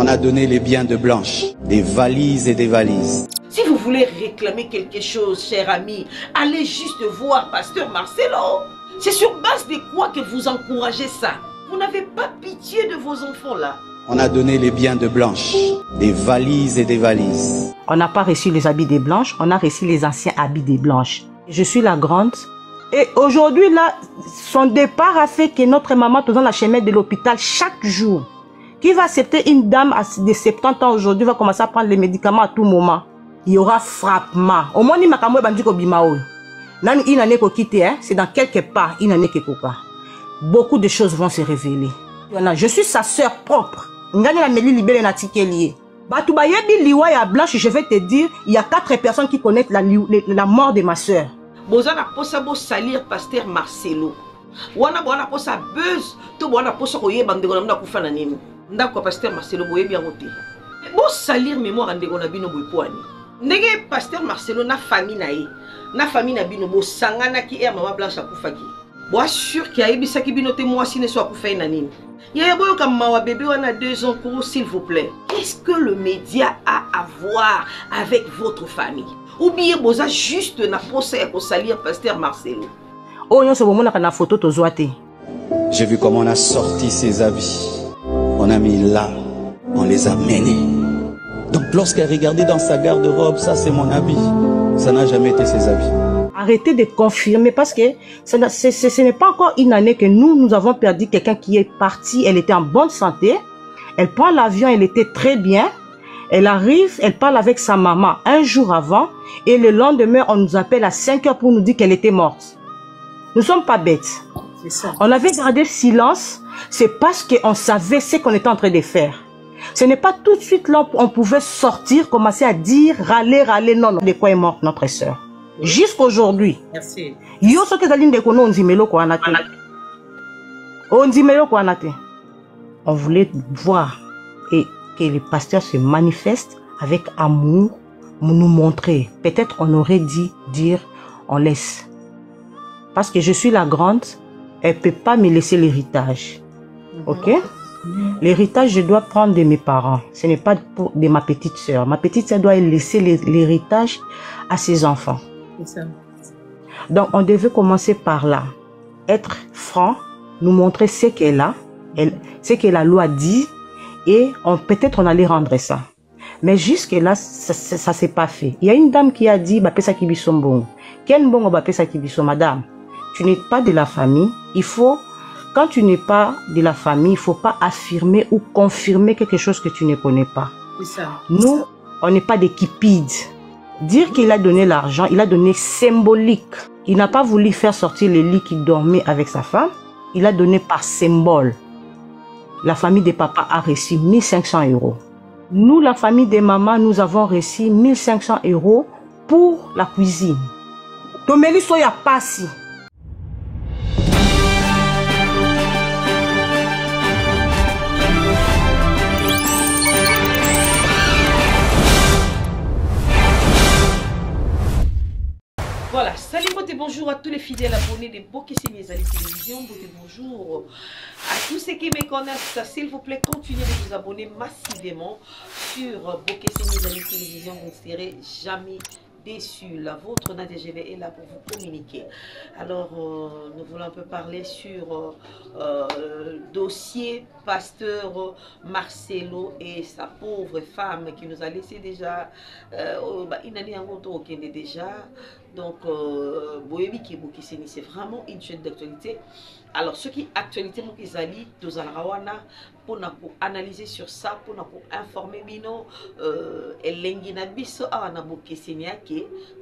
On a donné les biens de Blanche, des valises et des valises. Si vous voulez réclamer quelque chose, cher ami, allez juste voir Pasteur Marcelo. C'est sur base de quoi que vous encouragez ça? Vous n'avez pas pitié de vos enfants là? On a donné les biens de Blanche, des valises et des valises. On n'a pas reçu les habits des Blanches, on a reçu les anciens habits des Blanches. Je suis la grande. Et aujourd'hui, là, son départ a fait que notre maman, dans la chemin de l'hôpital, chaque jour, qui va accepter une dame de 70 ans aujourd'hui, va commencer à prendre les médicaments à tout moment. Il y aura frappement. Au moins, il m'a dit c'est dans quelque part, il n'en est que coca. Beaucoup de choses vont se révéler. Je suis sa sœur propre. Blanche, je vais te dire, il y a 4 personnes qui connaissent la mort de ma sœur. Bozana posa bo salir Pasteur Marcelo. Wana bona posa buzz, to bona posa koyeba ndeko na kufa na nini. Ndako Pasteur Marcelo boye bien roté. Bo salir mémoire ndeko na bino boy poani. Ndenge Pasteur Marcelo na famille na ye. Na famille na bino bo sangana ki mama Blanche akufa ki. Bo assure ki ayebisa ki bino te moi sine so akufa na nini. Ya boyo comme mawa bébé wana 2 ans cours s'il vous plaît. Qu'est-ce que le média a à voir avec votre famille? Oubliez boza juste na posa ya ko salir Pasteur Marcelo. Oh yon se bomona kana photo to zoate. J'ai vu comment on a sorti ses habits. On a mis là, on les a menés. Donc lorsqu'elle regardait dans sa garde-robe, ça c'est mon habit. Ça n'a jamais été ses habits. Arrêtez de confirmer parce que ce n'est pas encore une année que nous avons perdu quelqu'un qui est parti. Elle était en bonne santé. Elle prend l'avion, elle était très bien. Elle arrive, elle parle avec sa maman un jour avant. Et le lendemain, on nous appelle à 5 heures pour nous dire qu'elle était morte. Nous ne sommes pas bêtes. On avait gardé silence. C'est parce qu'on savait ce qu'on était en train de faire. Ce n'est pas tout de suite là on pouvait sortir, commencer à dire, râler, non, de quoi est morte notre soeur. Jusqu'aujourd'hui. Merci. On voulait voir et que le pasteur se manifeste avec amour, nous montrer. Peut-être on aurait dit, dire, on laisse. Parce que je suis la grande, elle ne peut pas me laisser l'héritage. Ok? L'héritage, je dois prendre de mes parents. Ce n'est pas de ma petite sœur. Ma petite sœur doit laisser l'héritage à ses enfants. Donc, on devait commencer par là. Être franc, nous montrer ce qu'elle a, ce que la loi dit, et peut-être on allait rendre ça. Mais jusque-là, ça ne s'est pas fait. Il y a une dame qui a dit, Bapesa Kibisombong. Quel bon Bapesa Kibiso, madame? Tu n'es pas de la famille. Il faut, quand tu n'es pas de la famille, il ne faut pas affirmer ou confirmer quelque chose que tu ne connais pas. Nous, on n'est pas des kipides. Dire qu'il a donné l'argent, il a donné symbolique. Il n'a pas voulu faire sortir le lit qu'il dormait avec sa femme. Il a donné par symbole. La famille de papa a reçu 1500 €. Nous, la famille de maman, nous avons reçu 1500 € pour la cuisine. Tomeli soya pasi. Voilà, salut, bonjour à tous les fidèles abonnés de Bokeseni Ezali Télévision. Bonjour à tous ceux qui me connaissent. S'il vous plaît, continuez de vous abonner massivement sur Bokeseni Ezali Télévision. Vous ne serez jamais déçus. La vôtre NADGV est là pour vous communiquer. Alors, nous voulons un peu parler sur dossier Pasteur Marcelo et sa pauvre femme qui nous a laissé déjà une année en retour au Kenya déjà. Donc, c'est vraiment une chaîne d'actualité. Alors, ce qui est actualité, pour analyser sur ça, pour informer Bino,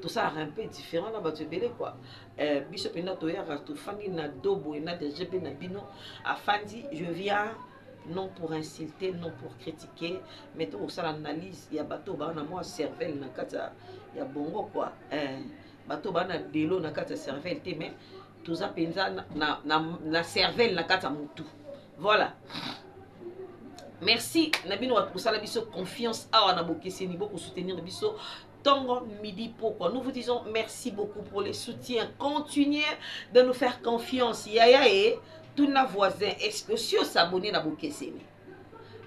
tout ça est un peu différent là, quoi. Je viens non pour insulter, non pour critiquer, mais tout ça l'analyse, il y a bateau, moi cervelle, il y a bongo quoi. Bato bana delo na kata cervelle te mais tout ça penza na cervelle na kata mutu. Voilà. Merci Nabino pour ça la biso confiance à na Bokeseni beaucoup soutenir biso Tongo midi pourquoi nous vous disons merci beaucoup pour les soutiens. Continuez de nous faire confiance. Yaya et tous nos voisins est-ce que si on s'abonne à Bokeseni.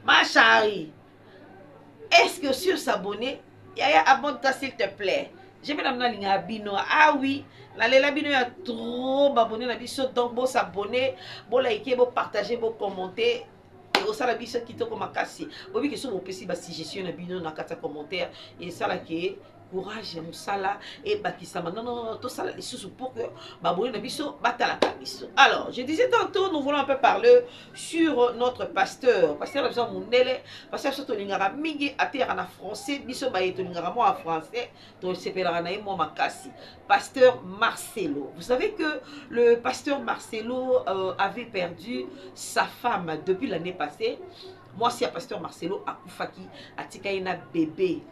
Ma chérie est-ce que sur s'abonner, Yaya, abonne-toi s'il te plaît. Je vais l'amener à Bino. Ah oui, la Bino, il y a trop d'abonnés dans biso. Donc, bon s'abonner, bon liker, bon partager, bon commenter. Et au la biso qui te comme cassé. Bon, oui, que sur mon PC, bah, si je suis un Bino, dans 4 commentaires. Et ça, là, qui est courage, Moussala, et Bakisama. Non, tout ça, les sous pour que Baboué Nabiso, Batala Kabiso. Alors, je disais tantôt, nous voulons un peu parler sur notre pasteur. Pasteur Abza Mounele, pasteur Soto Lingara Mingi, à terre en français, Biso Bayeto Lingara, moi en français, donc c'est Pelaranaï, moi Makasi. Pasteur Marcelo. Vous savez que le pasteur Marcelo avait perdu sa femme depuis l'année passée. Moi, si un pasteur Marcelo a Koufaki, a Tikaïna bébé.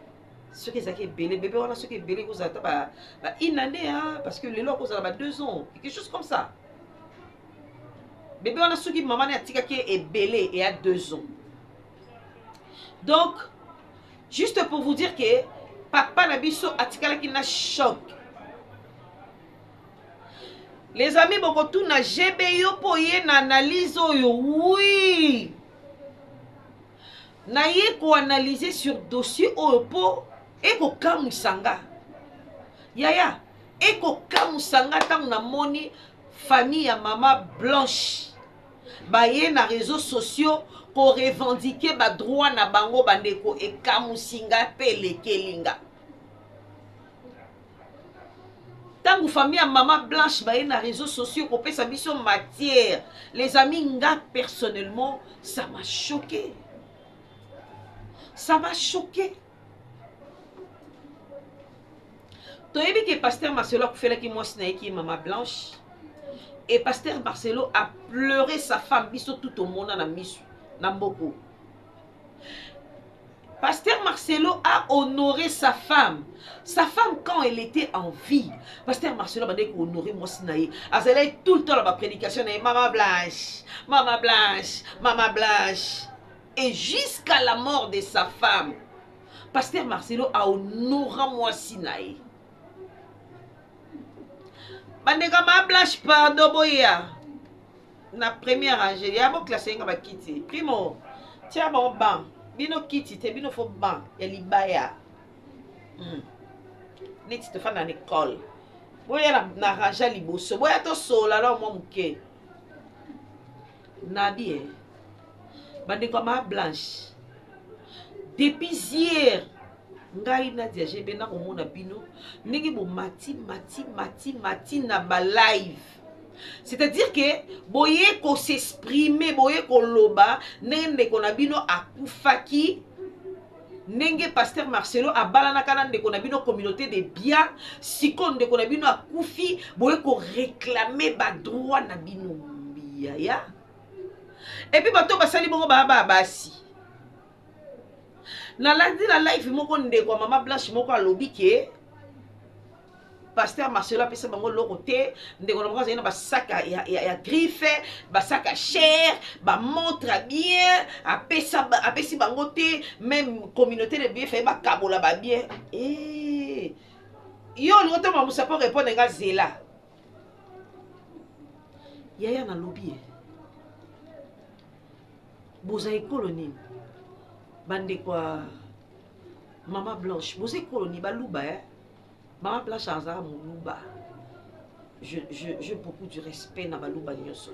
Ceux qui ont belé, bébé, on a ceux qui ont belé, vous avez une année, hein, parce que les lois, vous avez 2 ans, quelque chose comme ça. Bébé, on a ceux qui, maman, est belé et a 2 ans. Donc, juste pour vous dire que papa Nabiso a tika qui n'a choc. Les amis, beaucoup tout na GBO pour y na analyse, oui. Na ye ko analyser sur dossier pour eko kamusanga Yaya eko kamusanga tant na moni famille ya mama Blanche baye na réseaux sociaux ko revendiquer ba droit na bango bandeko e kamusinga pe lekelinga tant famille ya mama Blanche baye na réseaux sociaux ko pesa biso matière. Les amis, nga personnellement ça m'a choqué. Ça m'a choqué. Tu as vu que pasteur Marcelo a fait qui maman Blanche. Et pasteur Marcelo a pleuré sa femme. Biso tout au monde na misu. Namboko. Pasteur Marcelo a honoré sa femme. Sa femme quand elle était en vie. Pasteur Marcelo a honoré moi sinaï. Elle est tout le temps dans ma prédication. Maman Blanche. Maman Blanche. Maman Blanche. Et jusqu'à la mort de sa femme, pasteur Marcelo a honoré moi sinaï. Bandeka ma Blanche pardon boya. Na première rangée, il y a beaucoup classé nga ba kiti. Primo, tiens bon ban. Bino kiti te bino fo ban, ya libaya. Neti te fa na école. Boya na rangée liboso. Boya to sola la mo muke. Nabi bandeka ma Blanche. Depuis hier, ngai na dia jebe na komona bino ndenge bo mati na ba live. C'est-à-dire que boye ko s'exprimer, boye ko loba ndenge ko na bino akufaki ndenge pasteur Marcelo abalana kana ndeko na bino communauté de bien siko ndeko na bino akufi boye ko réclamer ba droit na bino ya. Et puis bato basali bongo ba basi. Na lundi la live moko ndeko mama Blanche moko alobi ke pasteur Marcelo apesa bango loko te ndeko na moko azali na basaka ya griffe basaka cher ba montre bien apesi bango te même communauté de bien fait ba kabola ba bien yo loto ma musa pour répondre nga zela yaya na lobi bozai colonie bande quoi Maman Blanche, vous êtes colonie baluba Maman Blanche azara muluba. J'ai beaucoup de respect na baluba nyoso.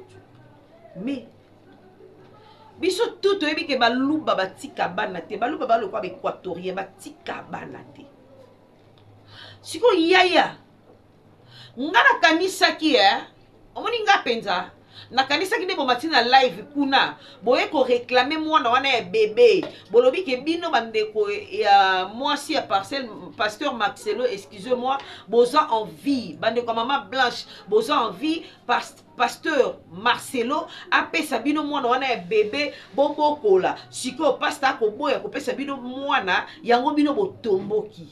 Mais biso tout ebi ke baluba batika bana te baluba balo kwa équatorien batika bana te. Siko yaya ngana kanisa ki omoni nga penza na kanisa ki ndebo matina live kuna boye ko réclamer mwana wana ya bébé bolobi ke bino bandeko ya mwasi ya parcelle pasteur Marcelo excusez-moi boza en vie bandeko maman Blanche boza en vie pasteur Marcelo apesa bino mwana wana ya bébé bobokola siko pasteur ko boya ko pesa bino mwana yango bino botomboki.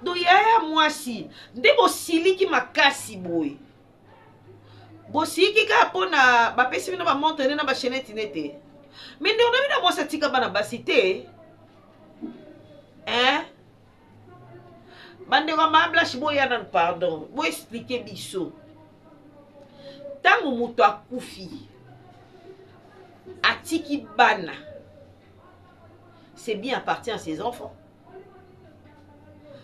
Do yaya mwasi nde bosiliki makasi boy bosiki ka pona bapesi bino ba montre na ba chaînette nete mais nde ona bina mwasa tika bana basi te bande kwa ma Blanche boya nan pardon bo expliquer biso tango muto akufi atiki bana. C'est bien appartient à ses enfants.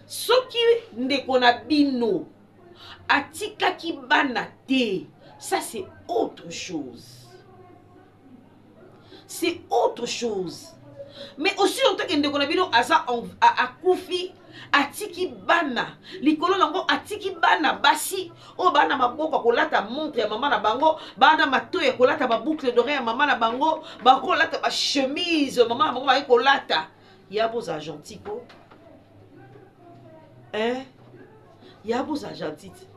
Soki ndeko na bino atika ki bana te, ça c'est autre chose. C'est autre chose. Mais aussi longtemps que ndeko na bino aza akufi atiki bana likolo nango atiki bana basi o bana maboko kolata montre ya mama na bango, bana matoya kolata ba boucle d'oreille ya mama na bango, ba kolata ba chemise mama na bango ba kolata. Ya beaux argentiques ko. Hein? Ya beaux argentiques.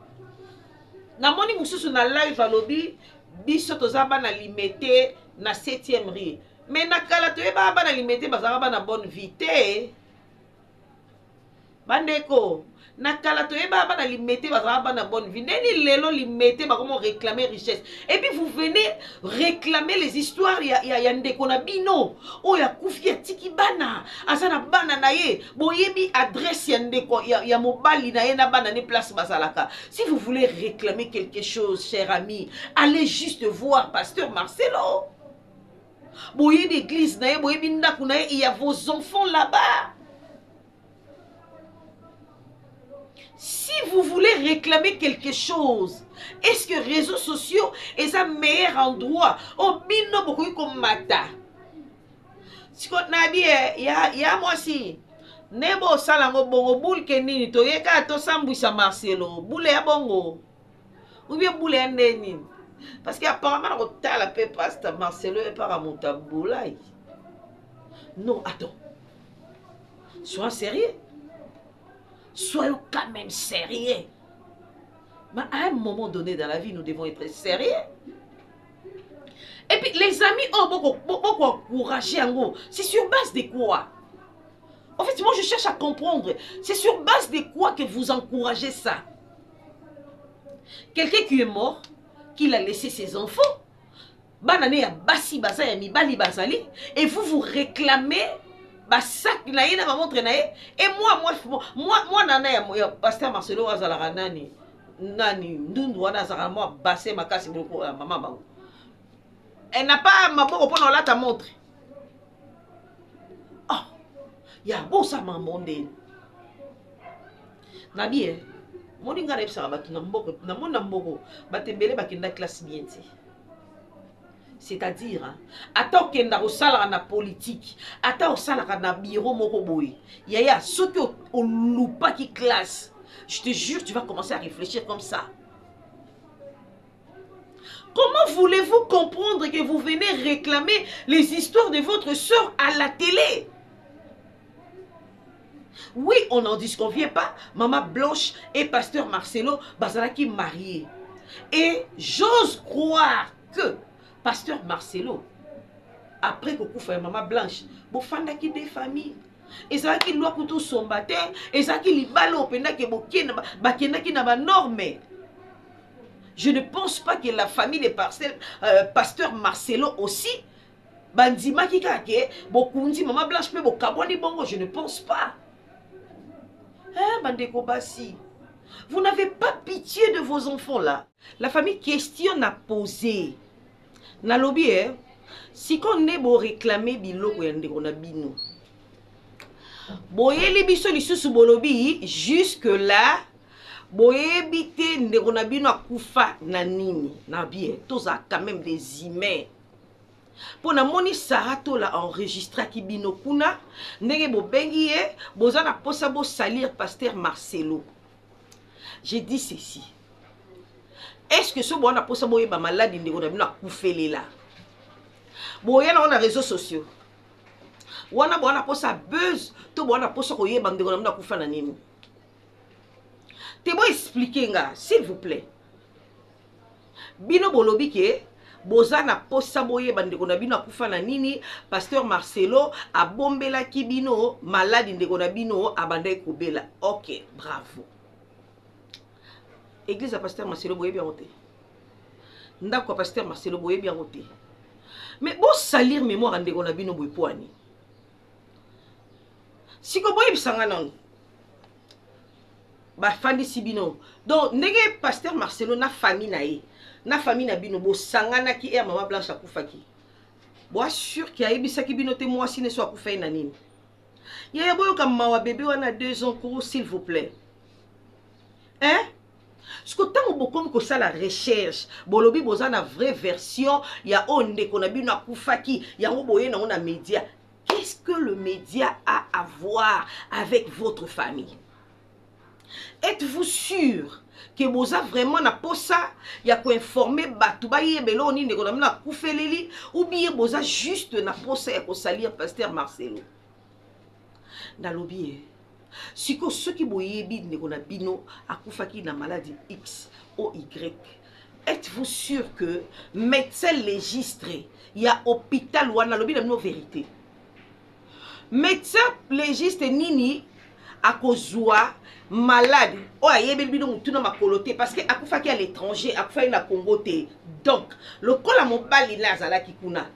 Na moni mususu na live alobi biso toza bana limité na 7e rue. Mais na kala toyeba bana limité bazaka bana bonne vie. Bandeko, na kala toyeba bana limité bazaka bana bonne vie. Neni lelo limité ba comment réclamer richesse. Et puis vous venez réclamer les histoires ya ndeko na bino. O ya kufi ya tiki bana, azana bana na ye. Boyebi adresse ya ndeko ya mobali na ye na bana ne place basalaka. Si vous voulez réclamer quelque chose, cher ami, allez juste voir pasteur Marcelo. Boyebi église na ye, boyebi ndaku na ye, il y a vos enfants là-bas. Si vous voulez réclamer quelque chose, est-ce que les réseaux sociaux est un meilleur endroit? Oh, bino beaucoup comme mata. Si vous avez ya moi si nebo salango bongo boule kenini to yeka to sambwisa Marcelo boule ya bongo ou bien boule ya neni parce que apparemment on t'a la paix pasteur Marcelo et par monta boulay. Non, attends. Sois sérieux. Soyons quand même sérieux. Mais à un moment donné dans la vie, nous devons être sérieux. Et puis les amis, beaucoup encourager en gros. C'est sur base de quoi? En fait, moi je cherche à comprendre. C'est sur base de quoi que vous encouragez ça? Quelqu'un qui est mort, qui a laissé ses enfants, banane ya basi basa ya mibali bazali, et vous réclamez sac na ye na ba montre na ye. Et moi nana ya pasteur Marcelo azalaka nani ndundu wana azalaka moi basse makasi beaucoup maman ba. Elle n'a pas maboko pour la ta montre. Ah, ya bo sa mamonde. Na bien, moninga rep sa ba na mboko na mona mboko batembele bakenda classe bien ti. C'est-à-dire, attends qu'il y ait un politique, attends qu'il y ait un bureau mokoboy. Yaya, ce que on loupe pas qui classe, je te jure, tu vas commencer à réfléchir comme ça. Comment voulez-vous comprendre que vous venez réclamer les histoires de votre soeur à la télé? Oui, on n'en disconvient pas. Maman Blanche et pasteur Marcelo Bazalaki mariés. Et j'ose croire que pasteur Marcelo, après que vous maman Blanche, vous faites des familles. Et ça qui doit pour tout son baptême, et ça qui li balo penda que qui n'a pas norme. Je ne pense pas que la famille des pasteur Marcelo aussi, bandima qui kake, bokundi maman Blanche mais bokabwani bongo, je ne pense pas. Hein, bandeko basi. Vous n'avez pas pitié de vos enfants là. La famille question à poser. Na lobby, si on est beau réclamer biloko yande on a bino. Boye les biso lisusu bolobi jusque là boye bité ndeko na bino akufa na nini na bien tous a quand même des humains. Pour na moni sarato la enregistré ki bino kuna ndenge bo bengi e bozana posa bo salir pasteur Marcelo. J'ai dit ceci. Est-ce que ce bon a posé boye ba malade ndeko na bino akufele la? Boye na on a réseaux sociaux. Wana bon a posé buzz, to bon a posé koye ba ndeko na bino akufa na nini? Te bo expliquer nga, s'il vous plaît. Bino bolobi ke bozana posa boye ba ndeko na bino akufa na nini? Pasteur Marcelo a bombela ki bino malade ndeko na bino abanda ekobela. OK, bravo. Église à pasteur Marcelo boye bien roté. Ndako pasteur Marcelo boye bien roté. Mais bon salir mémoire ndeko na bino boye poani. Si ko boye bisanga non. Ba fandi sibino. Donc ndenge pasteur Marcelo na famille na ye. Na famille na bino bo sangana ki e maman Blanche akufaki. Bois sûr qu'il y a ebisaki binote moi si ne soit pour faire nanine. Yaya boyo comme mawa bébé on a 2 ans cours s'il vous plaît. Hein? Ce que tant beaucoup que ça la recherche, bolobi boza na vraie version, ya onde qu'on a bu na kufaki, ya oboye na on a média. Qu'est-ce que le média a à voir avec votre famille? Êtes-vous sûr que boza vraiment na posa ya ko informer batu ba yebelo ni ndeko na kufeleli ou bien boza juste na posa ya ko salir pasteur Marcelo? Nalobi si que ceux qui boyebi ndeko na bino akufaki na maladie X ou Y, êtes-vous sûr que médecin légistré ya hôpital wana lobi na no vérité? Médecin légiste nini akozwa malade o ayebeli bino mutuna makolote parce que akufaki à l'étranger akufaki na Congo te. Donc le kola mobali na azalaki kuna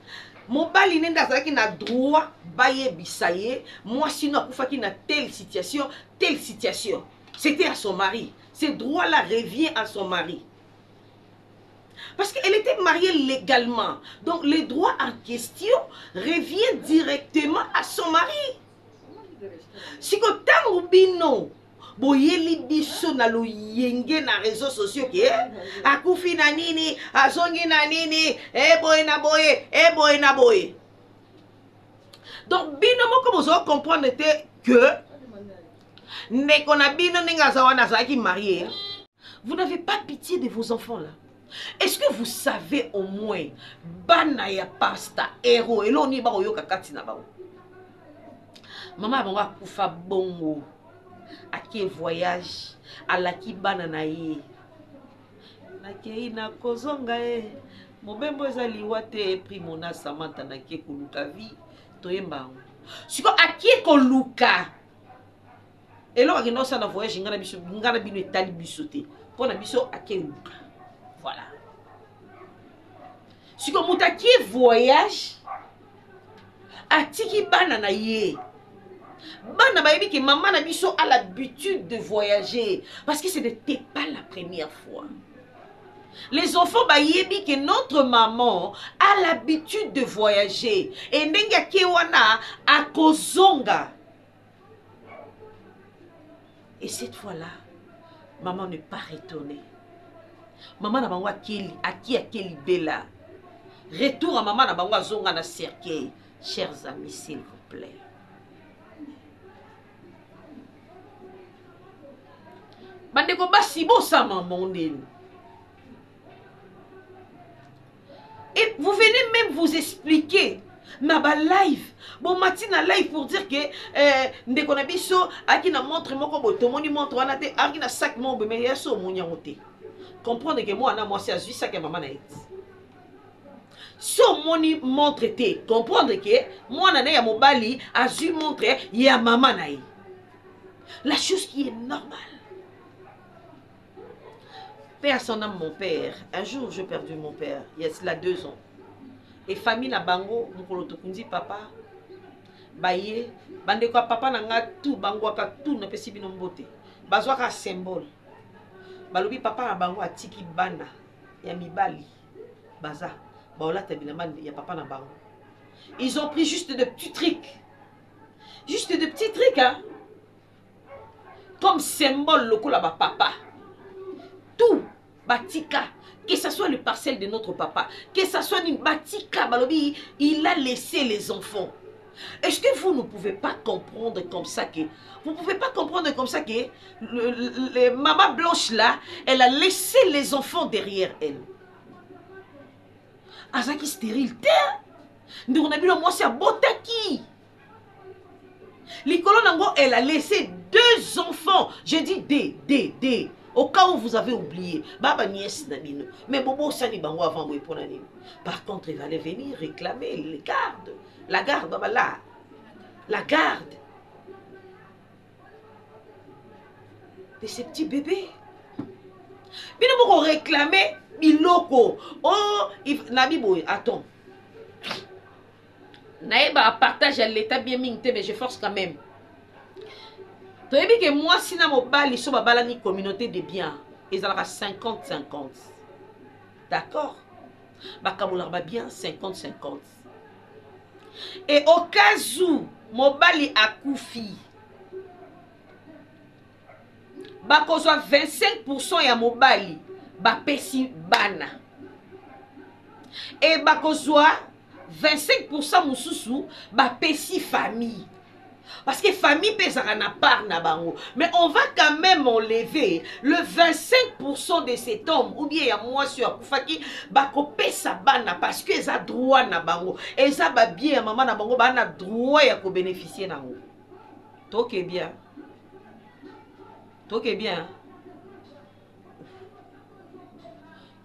mobali nenda azalaki na droit bayebisa ye moi sinon akufaki na telle situation c'était à son mari. Ce droit là revient à son mari parce qu'elle était mariée légalement, donc les droits en question reviennent directement à son mari. Si que tango bino boyeli biso na loyenge na réseaux sociaux ke akufi na nini azongi na nini boye na boye. Donc bino moko bozo comprendre te que ndeko na bino ninga zawana zaki marié. Vous n'avez pas pitié de vos enfants là? Est-ce que vous savez au moins bana ya pasta héros et l'on y ba oyoka kati na bao? Maman bango akufa bongo aki voyage alaki bana na ye nakei na kozonga mobembo ezali wate primona Samantha na ke koluka vi toyemba siko aki koluka elo akino sa na voyage ngana bino etali biso te pona biso aki luka. Voilà. Si comme on qui voyage, atiki bana na ye. Bana ba yebi que maman na biso a l'habitude de voyager parce que ce n'était pas la première fois. Les enfants ba yebi que notre maman a l'habitude de voyager et ndenga kewana akozonga. Et cette fois-là, maman n'est pas retournée. Maman na bango akeli bela. Retour à maman na bango zonga na cercueil. Chers amis, s'il vous plaît. Bandeko basi bo sa maman nene. Et vous venez même vous expliquer na ba live. Bon matina live pour dire que ndeko na biso aki na montre moko boto moni montre wana te aki na sac mo be mais yaso monyango te. Comprendre que moi, moi, c'est à ça que maman a été. Si on montre, comprendre que moi, je suis mon bali, à su montrer, il y a maman. La chose qui est normale. Père son âme, mon père. Un jour, j'ai perdu mon père. Il y a cela 2 ans. Et famille na bango, mon kolotokundi papa. Baye, bande quoi papa n'a tout, bango ka tout, n'a pas si bien beauté. Bazwa ka symbole. Balobi papa na bango atiki bana ya mibali baza baola tabilaman ya papa na bango. Ils ont pris juste de petits trucs. Juste de petits trucs hein. Comme symbole lokola ba papa. Tout batika que ce soit le parcelle de notre papa, que ce soit une batika balobi, il a laissé les enfants. Est-ce que vous ne pouvez pas comprendre comme ça que... Vous ne pouvez pas comprendre comme ça que... maman blanche là, elle a laissé les enfants derrière elle. Azaki stérile. On a vu moi c'est à Botaki. L'icolo nango, elle a laissé 2 enfants. Je dis des. Au cas où vous avez oublié. Baba nièce nabino. Mais bobo sani bango avant vous pour nani. Par contre, il allait venir réclamer les gardes. La garde, baba là. La garde. De ces petits bébés. Bino moko réclamer biloko. Oh, nabibo, attends. Naïba partage à l'état bien mingté, mais je force quand même. Tu as vu que moi, si na mobali, so babala ni communauté de biens, ils ont 50-50. D'accord? Bakamoula ba bien 50-50. Et au cas où mobali akufi, bakozwa 25% ya mobali bapesi bana. Et bakozwa 25% mususu bapesi famille. Parce que famille pesera na part na bango. Mais on va quand même enlever le 25% de cet homme. Ou bien ya moi sur Koufaki bako pesa bana parce que ça droit na bango. Et ça ba bien maman na bango ba na droit ya ko bénéficier na bango. Toke bien. Toke bien.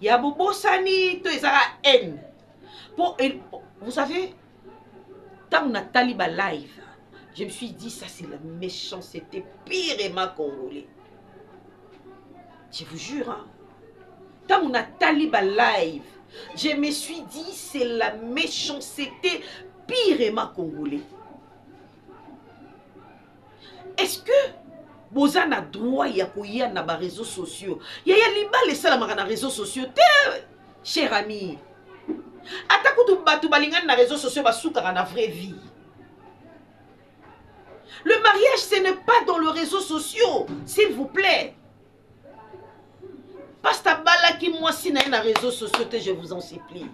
Ya bobo sani to ezara haine. Vous savez, tant on a taliba live. Je me suis dit, ça c'est la méchanceté pire et ma congolais. Je vous jure, hein. Quand on a taliba live, je me suis dit, c'est la méchanceté pire et ma congolais. Est-ce que vous avez le droit de y avoir des réseaux sociaux? Il y a les gens qui ont des réseaux sociaux. Cher ami, attaque tout balingan na réseaux sociaux basukara na vraie vie. Le mariage, ce n'est pas dans les réseaux sociaux, s'il vous plaît. Parce que qui moi si na réseaux sociaux, je vous en supplie.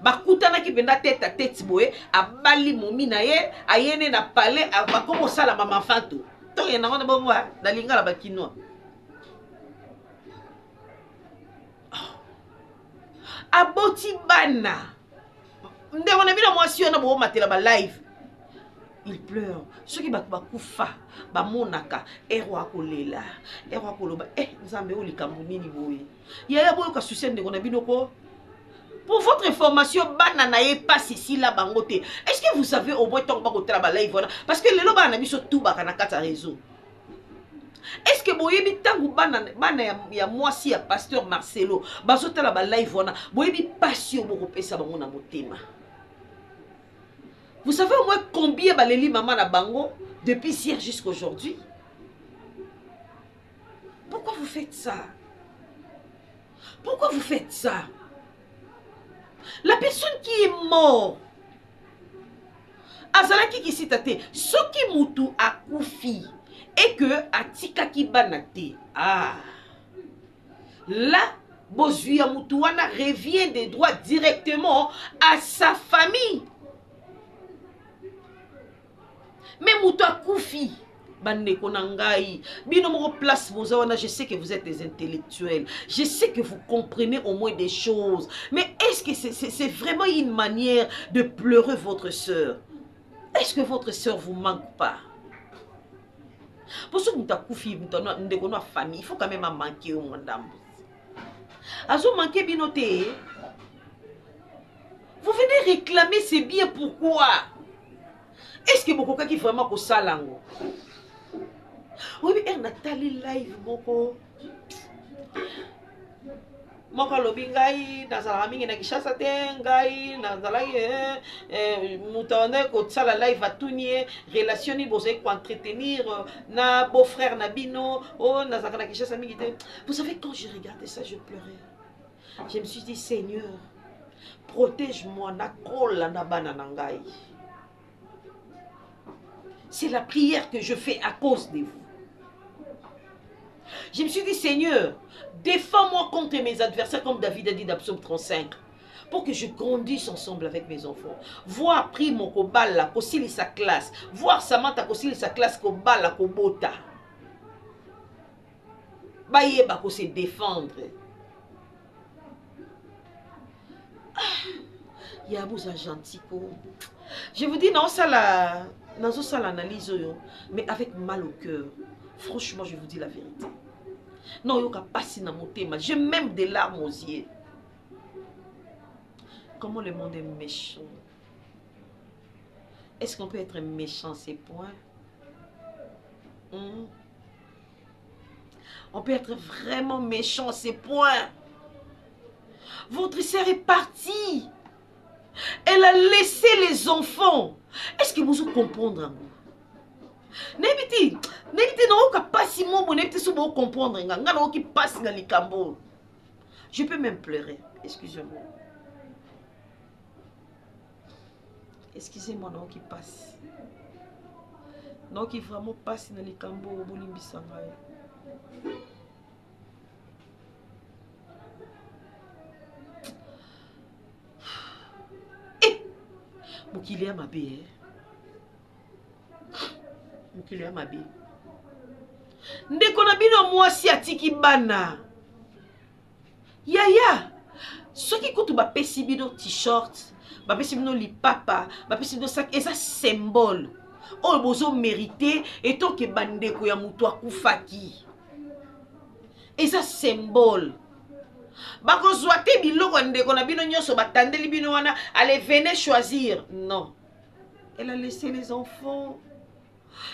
Bakutana ki benda tête à tête boye, abali momi na ye, ayene na palais, abakomo sala mama fanto. To yena ngona bongo na linga la bakinoa. Aboti bana. Nde on a vu la moitié na bo matela ba live. Il pleure. Ceux qui bakufa, bamonaka, erwa kolela, erwa koloba, nzambe o likamuni ni boye. Yaya boyo ka susende on a binoko. Pour votre information, banana est pas ici là bangote. Est-ce que vous savez au moins tant que travail live parce que les loba na biso tout bakana kata réseau. Est-ce que boyebi tangu bana ya moi si ya pasteur Marcelo, bazota la ba live wana, boyebi passion boko pesa bango na motema. Vous savez au moins combien baleli maman na bango depuis hier jusqu'à aujourd'hui? Pourquoi vous faites ça? Pourquoi vous faites ça? La personne qui est morte, azalaki ki sitate, soki mutu akufi et que atikaki banate. Ah, là, Bozuya Mutuana revient des droits directement à sa famille. Mais Moutou akufi, bande konangai, bino moko place bozawana, je sais que vous êtes des intellectuels, je sais que vous comprenez au moins des choses, mais est-ce que c'est vraiment une manière de pleurer votre soeur? Est-ce que votre soeur vous manque pas? Pour ce que Moutou akufi, Moutou famille, il faut quand même manquer au monde. Azo manquer binoté. Vous venez réclamer ces biens, pourquoi? Est-ce que beaucoup qui vraiment ko salango? Oui, mais Nathalie live moko. Moko lobi ngai nazala mingi na Kishasa te ngai nazala mutane ko sala live atunie relation ni bozé ko entretenir na beau-frère na bino oh nazala na Kishasa mingi te. Vous savez quand je regardais ça je pleurais. Je me suis dit Seigneur, protège-moi na kola na bana nangai. C'est la prière que je fais à cause de vous. Je me suis dit, Seigneur, défends-moi contre mes adversaires, comme David a dit dans Psaume 35, pour que je grandisse ensemble avec mes enfants. Voir Primo Kobala, Kosili sa classe, voir Samantha Kosili sa classe, Kobala, Kobota. Bayeba ko se défendre. Yabouza gentil. Je vous dis, non, ça là. Dans ça l'analyse, mais avec mal au cœur. Franchement, je vous dis la vérité. Non, il n'y a pas si dans mon thème. J'ai même des larmes aux yeux. Comment le monde est méchant? Est-ce qu'on peut être méchant à ces points? On peut être vraiment méchant à ces points. Votre sœur est partie. Elle a laissé les enfants. Est-ce que vous comprenez? Nebiti non pas si mon nebiti sous vous comprendre ngana qui passe dans les cambo. Je peux même pleurer, excusez-moi. excusez-moi non qui passe non qui vraiment passe dans les cambo bolimbisa ngai mokili ya mabe mokili ya mabe ndeko na bino mwasi atiki bana yaya soki kutu bapesi bino t-shirt bapesi bino lipapa bapesi bino sak eza symbole oyo bozo mérité etonke bandeko ya mutu akufaki eza symbole bakozwa te biloko ndeko na bino nyonso batandeli bino wana allez venez choisir non elle a laissé les enfants.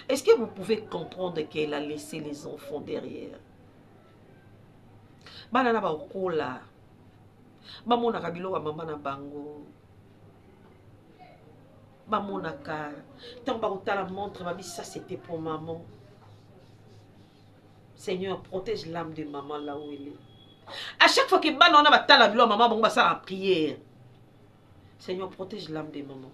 Est-ce que vous pouvez comprendre qu'elle a laissé les enfants derrière? Banana ba okola bamonaka biloko ya mama na bango bamonaka tant bakotala montre babi ça c'était pour maman. Seigneur, protège l'âme de maman là où elle est. À chaque fois que bana on a batala bilo maman bon ça la prière. Seigneur, protège l'âme de maman.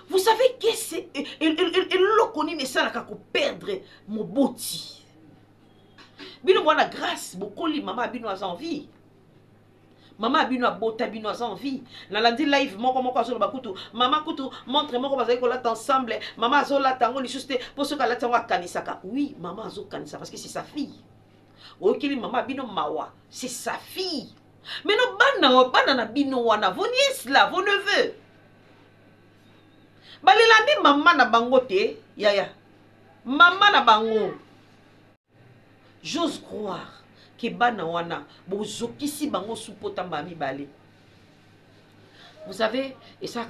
Vous savez que c'est le connu mais ça la kako perdre mon boti. Bino bona grâce beaucoup li maman bino a envie. Maman bino a bota bino a envie. Na landi live moko azolo bakutu. Maman kutu montre moko bazali ko lat ensemble. Maman azola tango li juste pour ce qu'elle tango kanisaka. Oui, maman azo kanisa parce que c'est sa fille. Okili maman bino mawa, c'est sa fille. Mais non bana na bino wana, vos nièces là, vos neveux. Balelandi maman na bango te, yaya. Maman na bango. J'ose croire que bana wana bozokisi bango supota mami balé. Vous savez, et ça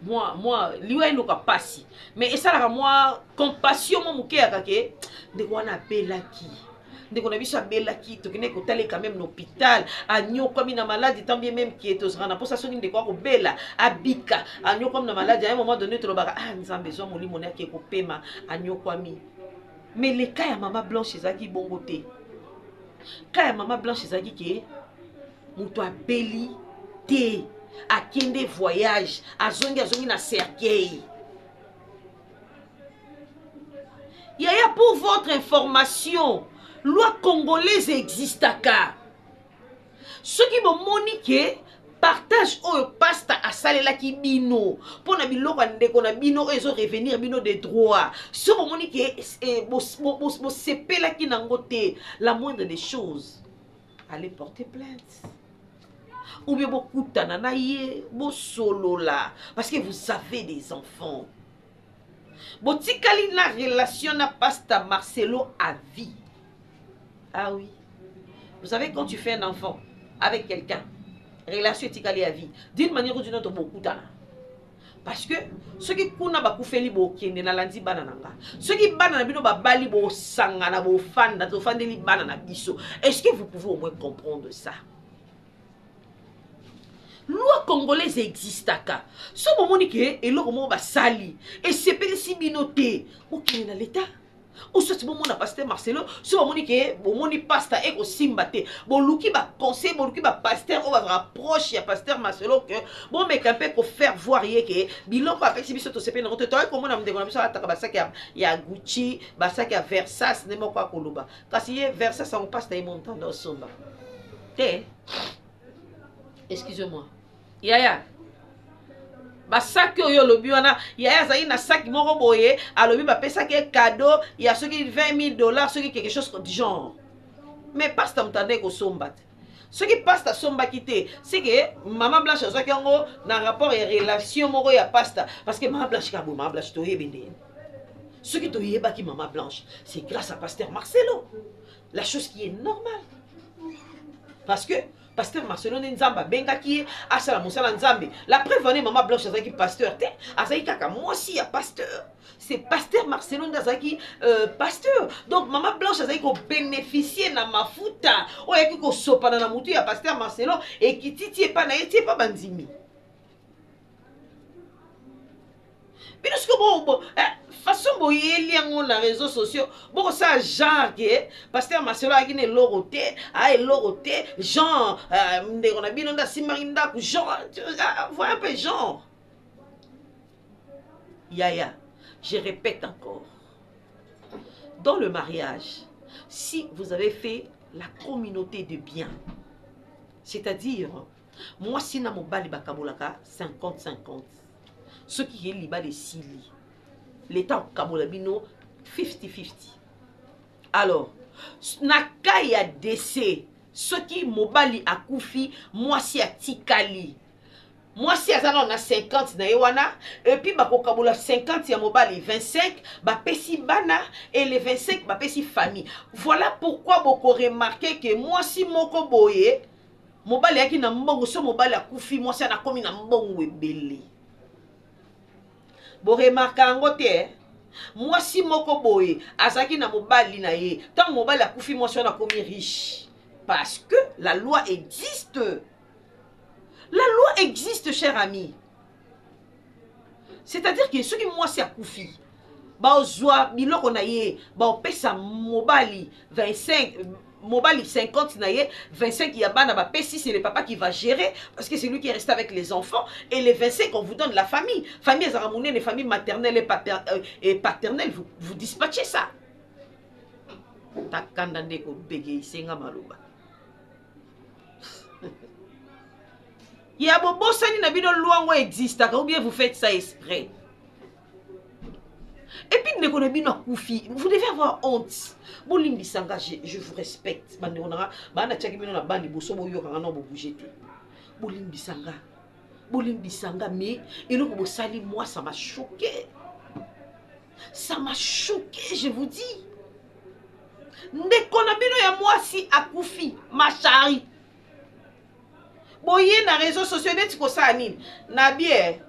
moi liwa enoka pasi. Mais et ça moi compassion mo muke akake de wana belaki. Ndeko na biso abelaki tokene kotale quand même l'hôpital agno comme na maladie tant bien même qui est aux rana pour ça soni ndeko ko bela abika agno comme na maladie à un moment donné to lobaka ah nzambe zo moli mona ki ko pema agno kwami. Mais les cas ya maman blanche ezaki bongo te. Cas ya maman blanche ezaki ke muto abeli te akende voyage azongi na cercueil. Yaya pour votre information loi congolaise existe à cas. Ce qui me monique partage au pasta à salela ki bino pour na biloko ndeko na bino ezo revenir bino de droit. Ce qui me monique bo sepela ki nangote la moindre des choses. Allez porter plainte. Ou bien beaucoup tananaye bo solo là parce que vous avez des enfants. Botikali na relation na pasta Marcelo à vie. Ah oui. Vous savez, quand tu fais un enfant avec quelqu'un, relation est à vie. D'une manière ou d'une autre, beaucoup d'ana. Parce que ceux qui kuna ba kufeli bo kende na landi banananga. Ceux qui banana bino ba bali bo sangana bo fanda to fandeli banana biso. Est-ce que vous pouvez au moins comprendre ça? Loi congolaise existe à cas. Ce moment que et l'autre moment ba sali et c'est pas si binoté. OK dans l'état. Ou soit bon mon pasteur Marcelo, so moni ke bon moni pasteur e ko simbate. Bon luki ba conseil, bon luki ba pasteur on va rapproche ya pasteur Marcelo que bon mais quand peut ko faire voir yé que biloko avec biso to sepe na rote to ko mona mdengo na biso ataka ba sac ya Gucci, ba sac ya Versace ne moko akoloba. Kasi ye Versace on pasteur montant dans somba. Té. Excusez-moi. Yaya. Basaki oyo lobi wana yaya zali na sac moko boye alobi ba pesa ke cadeau ya ceux qui $20,000 ceux qui quelque chose du genre. Mais pasta mtande ko somba. Ce qui pasta somba kité c'est que maman blanche azaki ngo na rapport et relation moko ya pasta parce que maman blanche kabo maman blanche to yebende. Ce qui to yeba ki maman blanche c'est grâce à pasteur Marcelo. La chose qui est normale. Parce que pasteur Marcelo Nzamba bengaki asala mosala Nzambe. La preuve est maman blanche azaki pasteur te azaki kaka moi aussi ya pasteur. C'est pasteur Marcelo Nzaki pasteur. Donc maman blanche azaki ko bénéficier na mafuta oyaki ko sopa na mutu ya pasteur Marcelo et qui titi pas na eti pas banzimi. Parce que bon façon boyeli yango na réseaux sociaux beaucoup ça genre que pasteur Marcelo a gagné loroté a loroté genre ndeko na bino nda simarinda genre voilà un peu genre Yaya, je répète encore. Dans le mariage, si vous avez fait la communauté de bien, c'est-à-dire, moi si na mobali bakabolaka 50-50, ce qui est liba de sili, l'état kabolabino 50-50. Alors, naka ya décès, ce qui mobali akufi, moi si a tikali. Moi, si on a 50 na yewana, et puis bako kabola 50 ya mobali 25, ba pesi bana et les 25 ba pesi famille. Voilà pourquoi beaucoup remarqué que moi si moko boye, mobali yaki na mbongo so mobali akufi, moi si ana komi na mbongo ebele. Bo remarqué ngo te, moi si moko boye, azaki na mobali na ye, tant mobali akufi moi si ana komi riche parce que la loi existe. La loi existe, cher ami. C'est-à-dire que ceux qui moi c'est à Koufi, bah ozoa biloko na ye, bah on paie sa mobali 25, mobali 50 na ye, 25 yabana bah paie si c'est le papa qui va gérer parce que c'est lui qui est resté avec les enfants et les 25 on vous donne la famille. Famille Zaramoune, les familles maternelles et paternelles, vous dispatchez ça. Takandande ko bege senga maluba. Il y a bobo sani na bino luango existe ou bien vous faites ça exprès. Et puis ne connaissez pas koufi, vous devez avoir honte. Bolimbi sanga, je vous respecte. Bande onara, bana tchaki bino na bandi boso boyo kanga bo bougete. Bolimbi sanga mais et le sali moi ça m'a choqué. Ça m'a choqué, je vous dis. Ne connaissez bino ya moi si akoufi, ma chérie. Boye na réseaux sociaux net ko sa nini na bien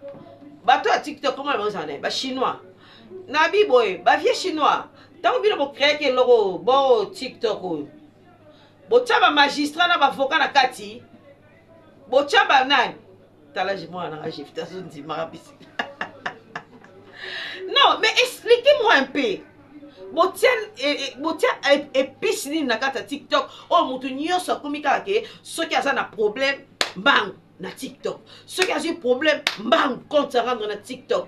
bato à TikTok comment on s'en ba chinois nabi boye ba vieux chinois tant bino bo créer que logo bo TikTok bo taba magistrat na ba avocat na kati bo taba nani tala je moi na jifta so ndi marapisi. Non mais expliquez-moi un peu. Botia épice ni na kata TikTok oh mutu nyoso komika ke ceux qui a un problème bang na TikTok. Ceux qui ont un problème, bang, compte à rendre na TikTok.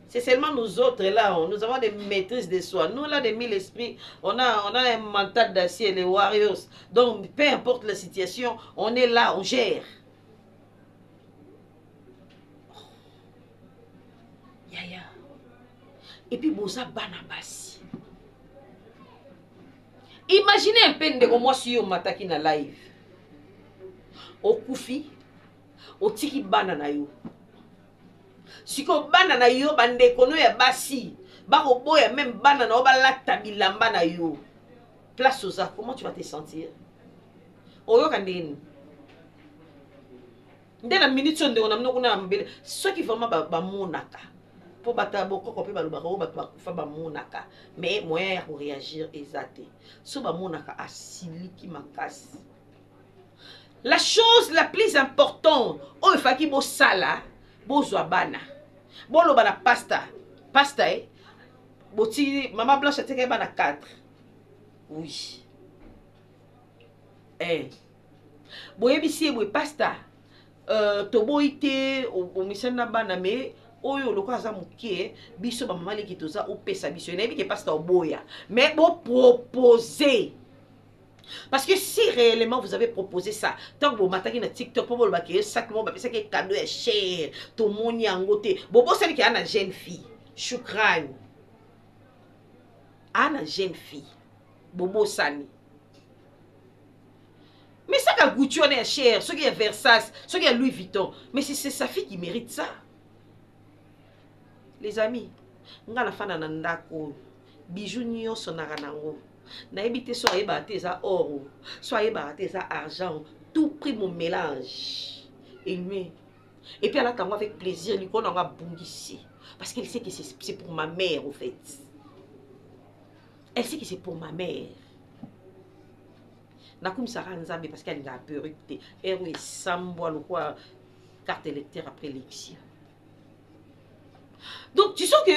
C'est seulement nous autres là, nous avons des maîtrises de soi. Nous là, des mille esprits, on a un mental d'acier, les warriors. Donc, peu importe la situation, on est là, on gère. Yaya. Et puis, Bosa Banabasi. Imaginez un peu de moi si on m'attaque na live. Au koufi, au tiki banana yo. Si ko banana yo, bande kono ya basi, bako boya même banana, oba lata bilamba na yo. Place aux arts, comment tu vas te sentir? Oyo kandeni. Ndé la minute sonde on a mno kuna mbele. Ceux qui vraiment ba monaka. Pour bata boko kope ba lubako ba kufa ba monaka. Mais moyen pour réagir exacté. So ba monaka asili ki makasi. La chose la plus importante, oh il faut qu'il bo sala, bo zoabana, bo lo bana pasta, bo ti maman blanche teke bana 4, oui, bo yebisi bo pasta, to bo ite o misena bana me, oyo loko aza muke, biso ba maman leki toza o pesa biso, nebi ke pasta o boya, mais bo proposer. Parce que si réellement vous avez proposé ça, tant que vous m'attaquez sur TikTok, pour vous le sac, ça qui est cadeau est cher, tout le monde y a un côté. Bobo, c'est qu'il y a une jeune fille, Choukran. Une jeune fille, Bobo Sani. Mais ça qui a Gucci est cher, ce qui est Versace, ce qui est Louis Vuitton. Mais c'est sa fille qui mérite ça. Les amis, nga la fana nandako, bijou nyo sonaranango. Na éviter soit ébatté ça or, soit ébatté ça argent, tout prix mon mélange. Et lui, et puis elle attend avec plaisir, lui qu'on a bondissé. Parce qu'elle sait que c'est pour ma mère au fait. Elle sait que c'est pour ma mère. Nakoum Sarah Nzambe parce qu'elle a peur. Elle est sambois le quoi carte électeur après l'élection. Donc tu sens que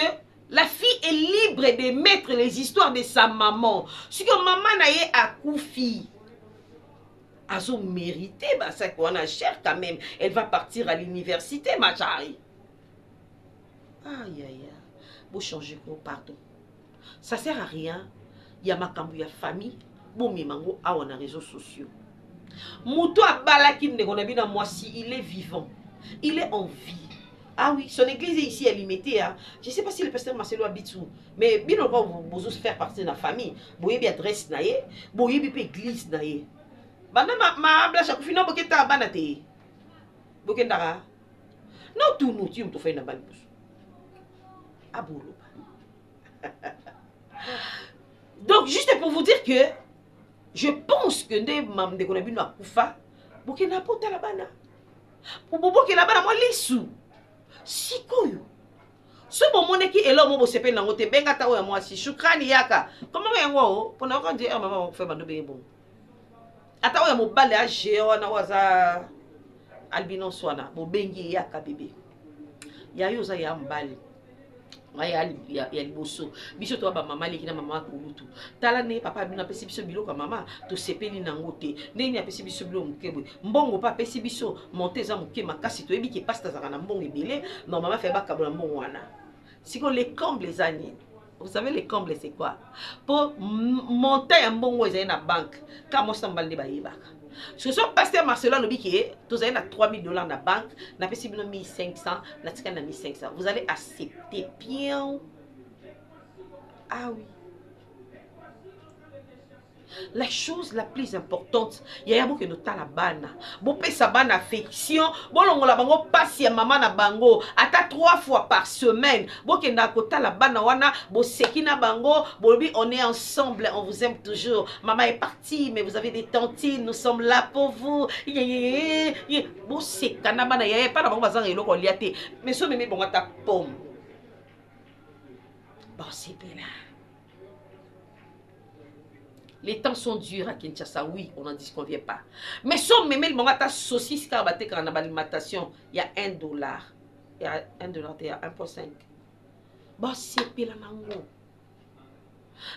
la fille est libre de mettre les histoires de sa maman. Si que maman n'a pas Koufi, elle a mérité, bah ça qu'on a cher quand même. Elle va partir à l'université, ma chérie. Aïe, aïe, aïe. Vous changez quoi, pardon. Ça sert à rien. Il y a ma cambu, il y a famille. Bon, mais mango, a on a réseaux sociaux. Moutou a balaki n'egonabina moi si il est vivant. Il est en vie. Ah oui, son église est ici, elle est limitée. Hein. Je ne sais pas si le pasteur Marcelo habite où. Mais bien encore, vous faire partie de la famille. Vous avez adresse naïe. Vous avez église naïe. Bana ma blache à fina boketa banate. Bokendara. Non tout nous tu me fais na balbus. Abolo. Donc juste pour vous dire que je pense que des membres de Konabino a Koufa, bokena pota la bana. Pour bokena bana moi lisu. Sikoyo. Ce moment qui est là, moi, je sais pas, je suis benga tawo ya moi si shukrani yaka. Comment on ngo pour na dire maman fait bando be bon. Ata oya mobale a géo na waza albino swana bo bengi yaka bébé. Ya yo za ya mbali. Ya liboso. Biso to ba mama leki na mama kulutu. Tala ne papa bino pesi biso biloko mama to sepeli na ngote. Ne ni apesi biso biloko mukebwe. Mbongo pa pesi biso monter za muke makasi to ebi ki pasta za na mbongo ebele. Non mama fait ba kabona mbongo wana. Siko les combles les années. Vous savez les combles c'est quoi? Pour monter un bon mois na banque. Quand moi ça mbalde ba yebaka. Ce sont pasteur Marcelo lobi qui est tous avez na $3000 na banque, na pesi bino 1500, na tika na 1500. Vous allez accepter bien. Ah oui. La chose la plus importante, il y a beaucoup de la bana. Bon pesa bana affection, bon longo la bango passe ya maman na bango, ata 3 fois par semaine. Bon que na kota la bana wana, bon sekina bango, bon lui on est ensemble, on vous aime toujours. Maman est partie, mais vous avez des tantines, nous sommes là pour vous. Bon sekana bana ya pas na bango bazanga eloko liate. Mais so meme bon ta pomme. Bon c'est là. Les temps sont durs à Kinshasa, oui, on n'en disconvient pas. Mais si on me met le mongata saucisse car batte quand on a l'alimentation, il y a $1. Il y a $1, il y a 1,5. Bon, c'est pile nango.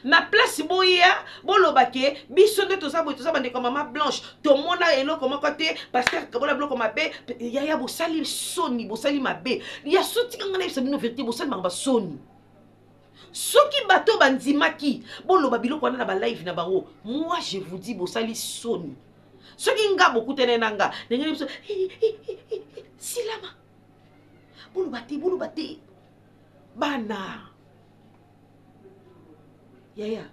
Na place boya, bolobake, bisonde tout ça bande comme maman blanche. Tout le monde a elo comme côté parce que comme la blanc comme bé, il y a bo sali soni, bo sali ma bé. Il y a sorti quand on a une vérité, bo sali ma soni. Soki bato bandimaki bolo babilo kwa na ba live na bango moi je vous dis bosali soni soki nga beaucoup tenenanga ngeni biso silama bolo bati bana yaya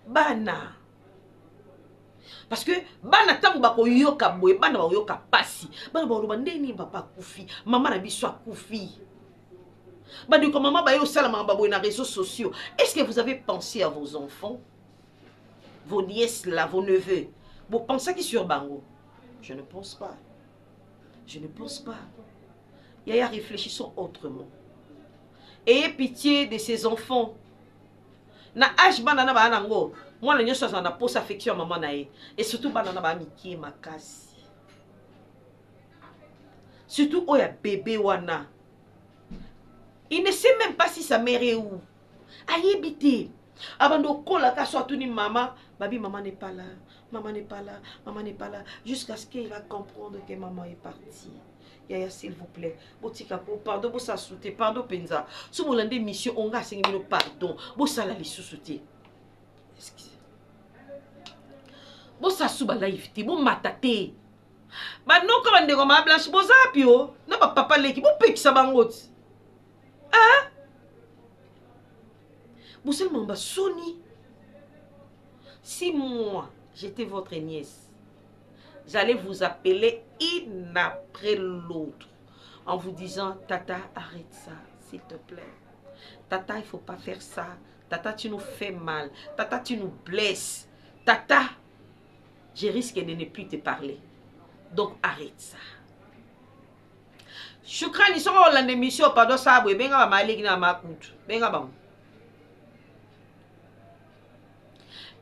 bana parce que bana tango bako yoka boye bana ba yoka pasi bana ba loba ndeni papa kufi mama na biso akufi. Maman na réseaux sociaux. Est-ce que vous avez pensé à vos enfants, vos nièces là, vos neveux? Vous pensez qu'ils sur Bango? Je ne pense pas. Je ne pense pas. Yaya, réfléchissons autrement. Ayez pitié de ces enfants. Na âge banana ba nango. Moi la nyosha na pose affection maman nae. Et surtout banana ba miki makasi. Surtout oya bébé wana. Il ne sait même pas si sa mère est où. Aïe bité. Avant de coller la soit tout ni maman, babi maman n'est pas là, maman n'est pas là, maman n'est pas là, jusqu'à ce qu'il va comprendre que maman est partie. Yaya s'il vous plaît, botika pardon, bo sa souté, pardon penza. Si vous l'avez mission, on va signer pardon, bo sa la li sous-souté. Excusez. Bo sa souba laïfté, bo matate. Ba non comme on ma blanche, bo zapio, non ba papa leki, bo peki sa bangote. Hein? Vous seulement bah Sony. Si moi j'étais votre nièce, j'allais vous appeler une après l'autre en vous disant Tata, arrête ça, s'il te plaît. Tata, il faut pas faire ça. Tata, tu nous fais mal. Tata, tu nous blesses. Tata, je risque de ne plus te parler. Donc arrête ça. Shukran, ils sont en émission, pardon, ça, oui, benga ma legi na ma kutu. Benga ba.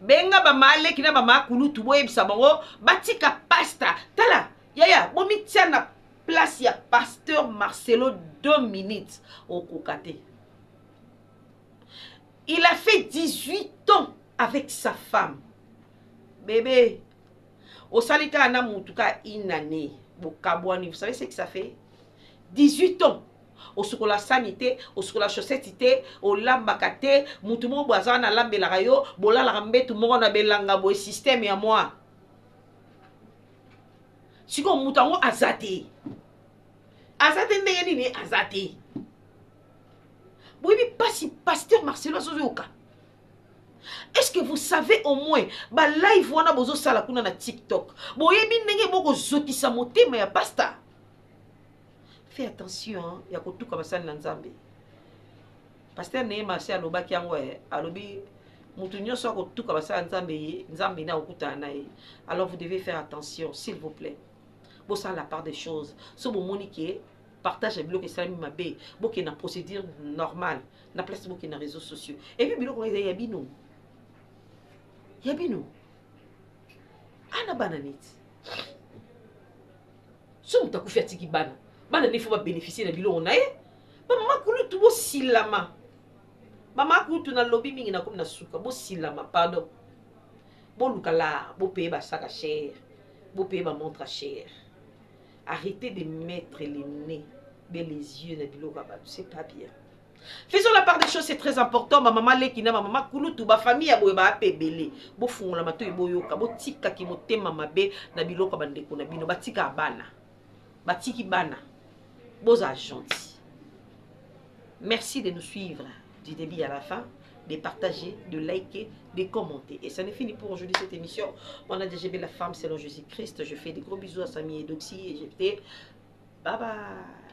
Benga ba ma legi na ba ma kulutu boye bisa bango, batika pasta. Tala, yaya, bomi tia na place ya pasteur Marcelo 2 minutes au kokate. Il a fait 18 ans avec sa femme. Bébé, au salika na mutuka une année. Vous savez ce que ça fait? 18 ans. osukola sanité, osukola chaussette, o lambaka te, mutu mo boazana lambelaka yo, bolalaka mbetu moko na belanga boye système ya moi. Siko mutu ango azate. Azate ndenge nini azate. Boyebi pasi pasteur Marcelo azoyoka. Est-ce que vous savez au moins ba live wana bozo sala kuna na TikTok. Boyebi ndenge boko zokisa motema ya pasteur. Fais attention, ya kotuka basali na Nzambe. Pasteur Neema se alobaki yango alobi mutu nyonso akotuka basali Nzambe, Nzambe na okuta na ye. Alors vous devez faire attention, s'il vous plaît. Bon ça la part des choses. So bon monique partage le bloc et salami mabe, boké na procédure normale, na place boké na réseaux sociaux. Et puis bilo ko yabino. Yabino. Ana bananit. So muta ku fatiki bana. Bana ne faut pas bénéficier de bilo onaye. Maman kulu tu bo silama. Maman kulu tu na lobby mingi na comme na suka bo silama pardon. Bo lukala bo payer ba sac à cher. Bo payer ba montre à cher. Arrêtez de mettre les nez et les yeux dans le bilo rabat, c'est pas bien. Faisons la part des choses, c'est très important. Ma maman lekina, ma maman kulutu, ma famille a boye ba pebele. Bo fun la mato eboyoka, bo tika ki motema mabe na bilo ka bandeko na bino, batika bana. Batiki bana. Boza gentil. Merci de nous suivre du début à la fin, de partager, de liker, de commenter. Et ça n'est fini pour aujourd'hui cette émission. On a DGB la femme selon Jésus-Christ. Je fais des gros bisous à Samy et Doxy et j'étais. Bye bye.